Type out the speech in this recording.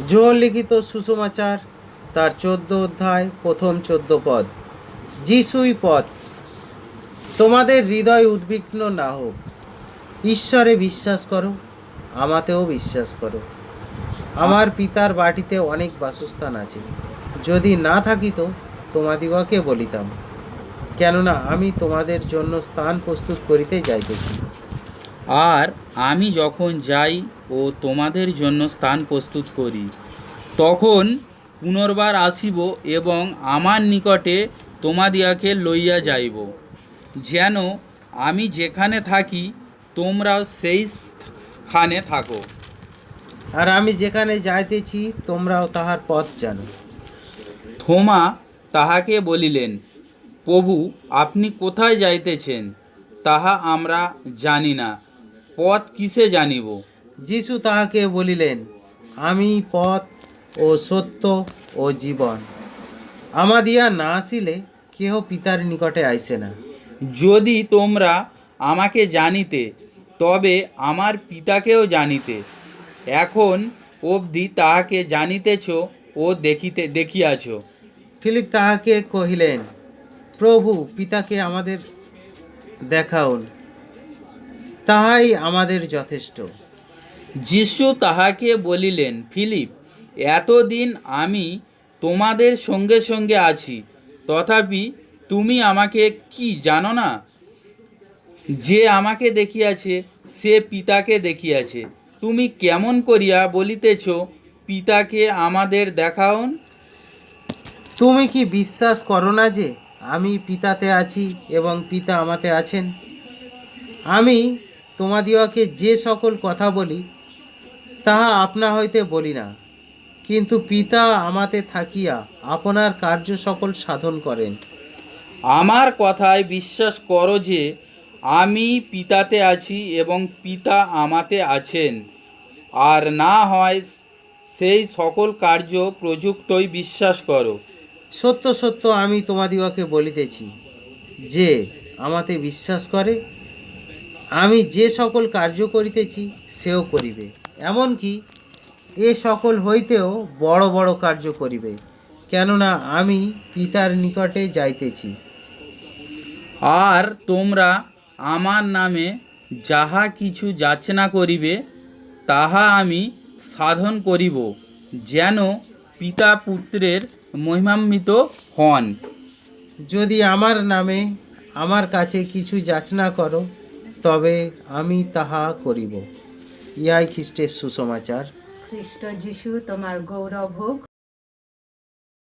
যোহন লিখিত সুসমাচার তার 14 অধ্যায় প্রথম 14 পদ। যিশুই পথ। তোমাদের হৃদয় উদ্বিগ্ন না হোক, ঈশ্বরে বিশ্বাস করো, আমাতেও বিশ্বাস করো। আমার পিতার বাটিতে অনেক বাসস্থান আছে, যদি না থাকিত তোমাদিগকে বলিতাম, কেননা আমি তোমাদের জন্য স্থান প্রস্তুত করিতে যাইতেছি। আর আমি যখন যাই ও তোমাদের জন্য স্থান প্রস্তুত করি, তখন পুনর্বার আসিব এবং আমার নিকটে তোমাদিগকে লইয়া যাইব, যেন আমি যেখানে থাকি তোমরাও সেইখানে থাকো। আর আমি যেখানে যাইতেছি তোমরাও তাহার পথ জানো। থোমা তাহাকে বলিলেন, প্রভু, আপনি কোথায় যাইতেছেন তাহা আমরা জানি না, পথ কিসে জানিব? যিশু তাহাকে বলিলেন, আমি পথ ও সত্য ও জীবন। আমাদিয়া না আসিলে কেহ পিতার নিকটে আইসে না। যদি তোমরা আমাকে জানিতে, তবে আমার পিতাকেও জানিতে। এখন অবধি তাহাকে জানিতেছ ও দেখিয়াছ। ফিলিপ তাহাকে কহিলেন, প্রভু, পিতাকে আমাদের দেখাউন, তাহাই আমাদের যথেষ্ট। যিশু তাহাকে বলিলেন, ফিলিপ, এতদিন আমি তোমাদের সঙ্গে সঙ্গে আছি, তথাপি তুমি আমাকে কি জানো না? যে আমাকে দেখিয়াছে সে পিতাকে দেখিয়াছে। তুমি কেমন করিয়া বলিতেছ, পিতাকে আমাদের দেখাউন? তুমি কি বিশ্বাস করো না যে আমি পিতাতে আছি এবং পিতা আমাতে আছেন? আমি তোমাদিওকে যে সকল কথা বলি তাহা আপনা হইতে বলি না, কিন্তু পিতা আমাতে থাকিয়া আপনার কার্য সকল সাধন করেন। আমার কথায় বিশ্বাস করো যে আমি পিতাতে আছি এবং পিতা আমাতে আছেন, আর না হয় সেই সকল কার্য প্রযুক্তই বিশ্বাস করো। সত্য সত্য আমি তোমাদিওকে বলিতেছি, যে আমাতে বিশ্বাস করে, আমি যে সকল কার্য করিতেছি সেও করিবে, এমনকি এ সকল হইতেও বড় বড় কার্য করিবে, কেননা আমি পিতার নিকটে যাইতেছি। আর তোমরা আমার নামে যাহা কিছু যাচনা করিবে, তাহা আমি সাধন করিব, যেন পিতা পুত্রের মহিমান্বিত হন। যদি আমার নামে আমার কাছে কিছু যাচনা করো, তবে আমি তাহা করিব। ইহাই খ্রিস্টের সুসমাচার। খ্রিস্ট যিশু তোমার গৌরব হোক।